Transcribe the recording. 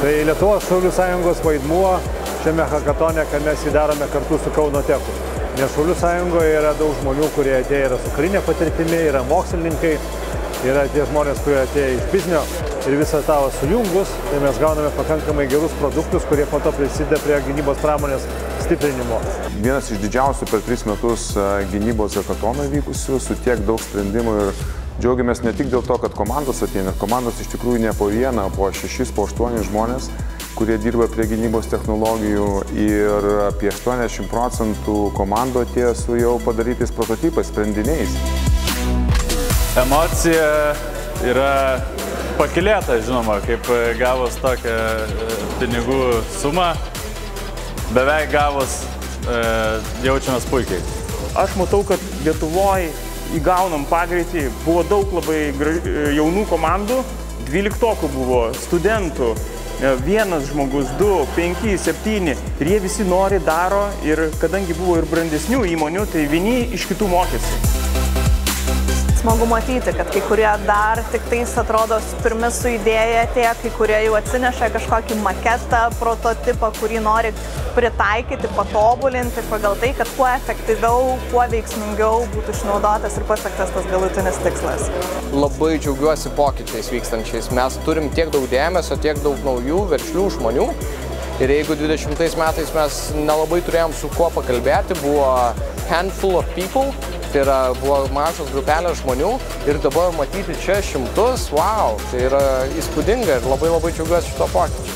Tai Lietuvos Šaulių sąjungos vaidmuo šiame hakatone, kad mes jį darome kartu su Kauno Techu. Nes Šaulių sąjungoje yra daug žmonių, kurie atėjo yra su karinė patirtimi, yra mokslininkai, yra tie žmonės, kurie atėjo iš biznio ir visą tą sujungus, tai mes gauname pakankamai gerus produktus, kurie po to prisideda prie gynybos pramonės stiprinimo. Vienas iš didžiausių per 3 metus gynybos hakatonų vykusių, su tiek daug sprendimų ir džiaugiamės ne tik dėl to, kad komandos ateina. Komandos iš tikrųjų ne po vieną, po 6, po 8 žmonės, kurie dirba prie gynybos technologijų ir apie 80% komandų atėjo su jau padarytais prototipais, sprendiniais. Emocija yra pakylėta, žinoma, kaip gavus tokią pinigų sumą, beveik gavus jaučiamės puikiai. Aš matau, kad Lietuvoje įgaunam pagreitį, buvo daug labai jaunų komandų, 12 buvo studentų, 1 žmogus, 2, 5, 7 ir jie visi nori, daro ir kadangi buvo ir brandesnių įmonių, tai vieni iš kitų mokėsi. Smagu matyti, kad kai kurie dar tik tais atrodo pirmi su idėja atėjo, kai kurie jau atsineša kažkokį maketą, prototipą, kurį nori pritaikyti, patobulinti pagal tai, kad kuo efektyviau, kuo veiksmingiau būtų išnaudotas ir pasiektas tas galutinis tikslas. Labai džiaugiuosi pokyčiais vykstančiais. Mes turim tiek daug dėmesio, tiek daug naujų, veržlių žmonių. Ir jeigu 20 metais mes nelabai turėjom su kuo pakalbėti, buvo handful of people, tai yra buvo mažos grupelės žmonių ir dabar matyti čia šimtus, wow, tai yra įspūdinga ir labai džiaugiuosi šito pokyčiu.